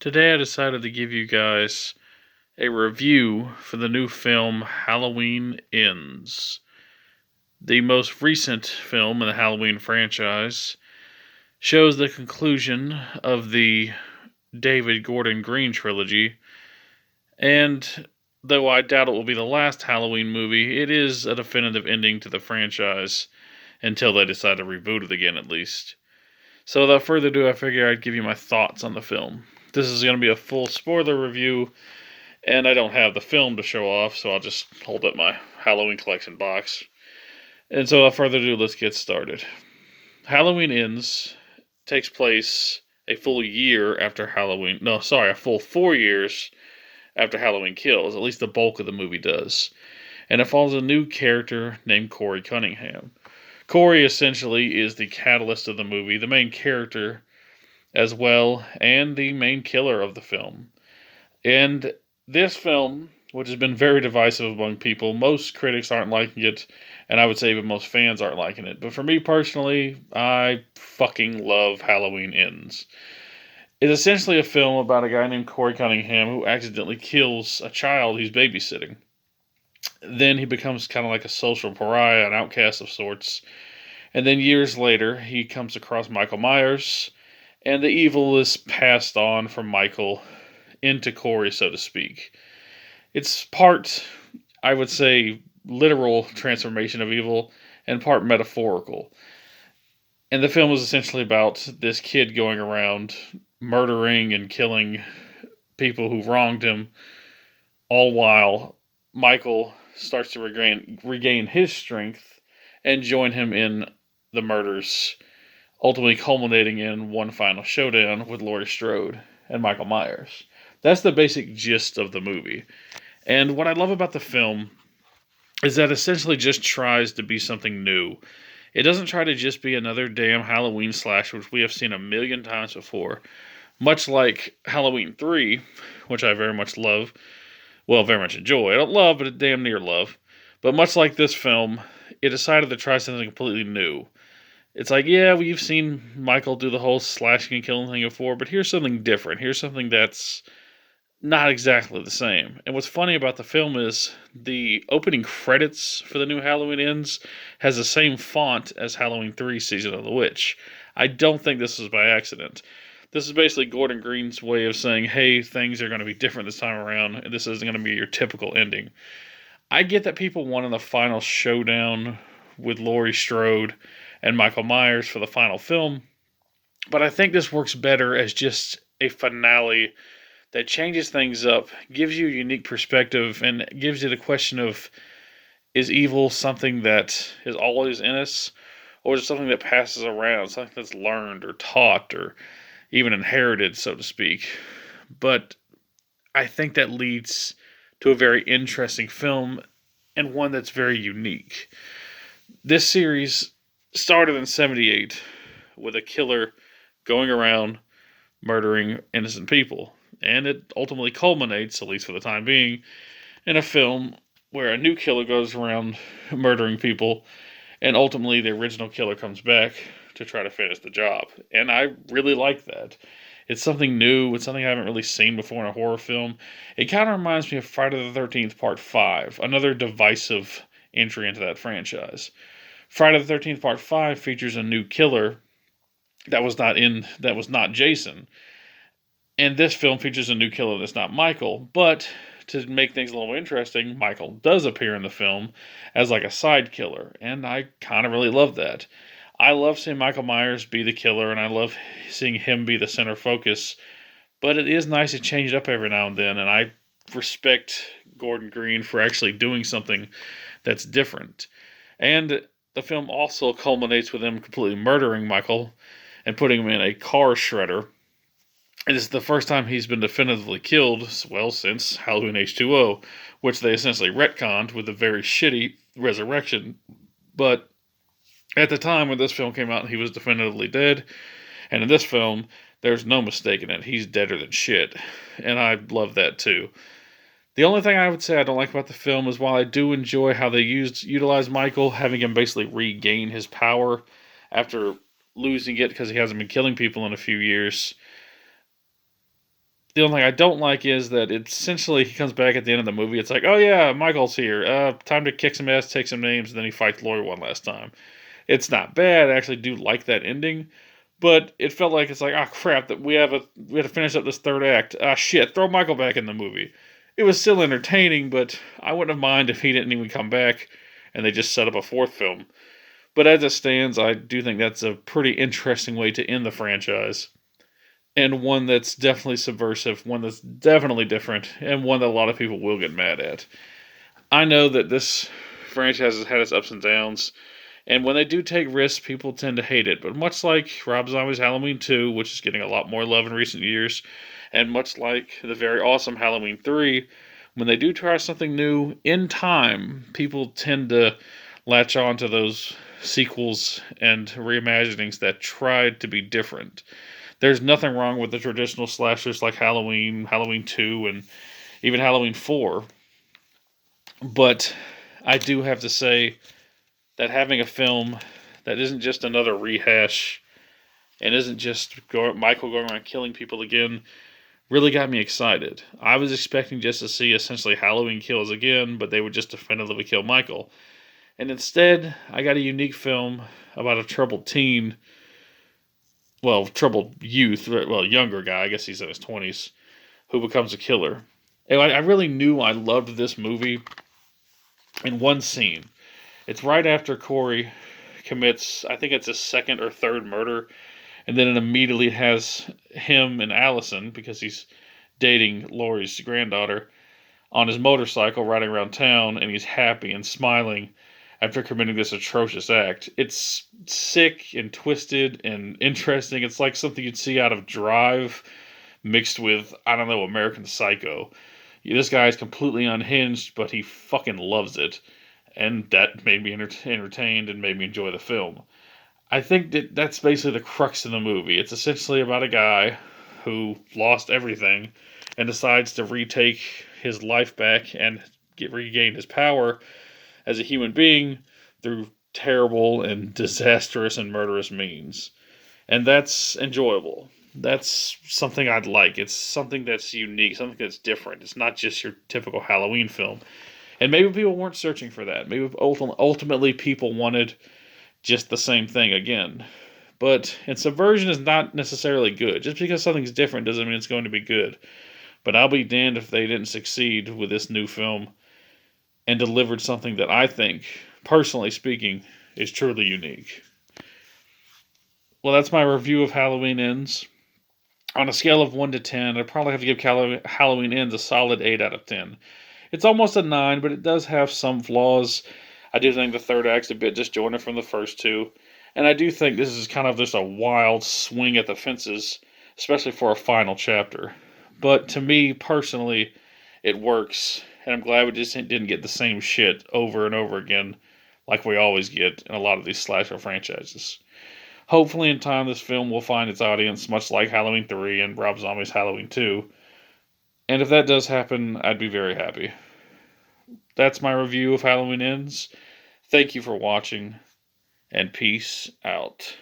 Today I decided to give you guys a review for the new film Halloween Ends. The most recent film in the Halloween franchise shows the conclusion of the David Gordon Green trilogy, and though I doubt it will be the last Halloween movie, it is a definitive ending to the franchise until they decide to reboot it again, at least. So without further ado, I figure I'd give you my thoughts on the film. This is going to be a full spoiler review, and I don't have the film to show off, so I'll just hold up my Halloween collection box. And so without further ado, let's get started. Halloween Ends takes place a full year after Halloween. No, sorry, a full 4 years after Halloween Kills. At least the bulk of the movie does. And it follows a new character named Corey Cunningham. Corey essentially is the catalyst of the movie, the main character as well, and the main killer of the film. And this film, which has been very divisive among people, most critics aren't liking it, and I would say even most fans aren't liking it. But for me personally, I fucking love Halloween Ends. It's essentially a film about a guy named Corey Cunningham who accidentally kills a child he's babysitting. Then he becomes kind of like a social pariah, an outcast of sorts. And then years later, he comes across Michael Myers, and the evil is passed on from Michael into Corey, so to speak. It's part, I would say, literal transformation of evil and part metaphorical. And the film is essentially about this kid going around murdering and killing people who wronged him, all while Michael starts to regain his strength and join him in the murders, ultimately culminating in one final showdown with Laurie Strode and Michael Myers. That's the basic gist of the movie. And what I love about the film is that it essentially just tries to be something new. It doesn't try to just be another damn Halloween slash, which we have seen a million times before. Much like Halloween 3, which I very much love. Well, very much enjoy. I don't love, but damn near love. But much like this film, it decided to try something completely new. It's like, yeah, we've seen Michael do the whole slashing and killing thing before, but here's something different. Here's something that's not exactly the same. And what's funny about the film is the opening credits for the new Halloween Ends has the same font as Halloween 3 Season of the Witch. I don't think this was by accident. This is basically Gordon Green's way of saying, hey, things are going to be different this time around, and this isn't going to be your typical ending. I get that people wanted a final showdown with Laurie Strode and Michael Myers for the final film, but I think this works better as just a finale that changes things up, gives you a unique perspective, and gives you the question of, is evil something that is always in us, or is it something that passes around, something that's learned or taught or even inherited, so to speak? But I think that leads to a very interesting film and one that's very unique. This series started in '78 with a killer going around murdering innocent people. And it ultimately culminates, at least for the time being, in a film where a new killer goes around murdering people, and ultimately the original killer comes back to try to finish the job. And I really like that. It's something new. It's something I haven't really seen before in a horror film. It kind of reminds me of Friday the 13th Part 5, another divisive entry into that franchise. Friday the 13th Part 5 features a new killer that was not Jason. And this film features a new killer that's not Michael, but to make things a little interesting, Michael does appear in the film as like a side killer, and I kind of really love that. I love seeing Michael Myers be the killer, and I love seeing him be the center focus, but it is nice to change it up every now and then, and I respect Gordon Green for actually doing something that's different. And the film also culminates with him completely murdering Michael and putting him in a car shredder. It is the first time he's been definitively killed, well, since Halloween H2O, which they essentially retconned with a very shitty resurrection. But at the time when this film came out, he was definitively dead. And in this film, there's no mistaking it. He's deader than shit. And I love that too. The only thing I would say I don't like about the film is while I do enjoy how they utilize Michael, having him basically regain his power after losing it because he hasn't been killing people in a few years, The only thing I don't like is that it essentially he comes back at the end of the movie. It's like, oh yeah, Michael's here. Time to kick some ass, take some names, and then he fights Laurie one last time. It's not bad. I actually do like that ending, but it felt like it's like, ah, crap, that we have to finish up this third act. Ah, shit, throw Michael back in the movie. It was still entertaining, but I wouldn't have minded if he didn't even come back, and they just set up a fourth film. But as it stands, I do think that's a pretty interesting way to end the franchise, and one that's definitely subversive, one that's definitely different, and one that a lot of people will get mad at. I know that this franchise has had its ups and downs, and when they do take risks, people tend to hate it. But much like Rob Zombie's Halloween 2, which is getting a lot more love in recent years, and much like the very awesome Halloween 3, when they do try something new in time, people tend to latch on to those sequels and reimaginings that tried to be different. There's nothing wrong with the traditional slashers like Halloween, Halloween 2, and even Halloween 4. But I do have to say that having a film that isn't just another rehash and isn't just Michael going around killing people again really got me excited. I was expecting just to see essentially Halloween Kills again, but they would just definitively kill Michael. And instead, I got a unique film about a troubled teen, well, troubled youth, well, younger guy, I guess he's in his 20s, who becomes a killer. And I really knew I loved this movie in one scene. It's right after Corey commits, I think it's his second or third murder, and then it immediately has him and Allison, because he's dating Laurie's granddaughter, on his motorcycle riding around town, and he's happy and smiling after committing this atrocious act. It's sick and twisted and interesting. It's like something you'd see out of Drive mixed with, I don't know, American Psycho. This guy is completely unhinged, but he fucking loves it. And that made me entertained and made me enjoy the film. I think that that's basically the crux of the movie. It's essentially about a guy who lost everything and decides to retake his life back and regain his power as a human being through terrible and disastrous and murderous means. And that's enjoyable. That's something I'd like. It's something that's unique, something that's different. It's not just your typical Halloween film. And maybe people weren't searching for that. Maybe ultimately people wanted just the same thing again. But and subversion is not necessarily good. Just because something's different doesn't mean it's going to be good. But I'll be damned if they didn't succeed with this new film and delivered something that I think, personally speaking, is truly unique. Well, that's my review of Halloween Ends. On a scale of 1 to 10, I'd probably have to give Halloween Ends a solid 8 out of 10. It's almost a 9, but it does have some flaws. I do think the third act's a bit disjointed from the first two. And I do think this is kind of just a wild swing at the fences, especially for a final chapter. But to me, personally, it works. And I'm glad we just didn't get the same shit over and over again like we always get in a lot of these slasher franchises. Hopefully, in time, this film will find its audience, much like Halloween 3 and Rob Zombie's Halloween 2. And if that does happen, I'd be very happy. That's my review of Halloween Ends. Thank you for watching, and peace out.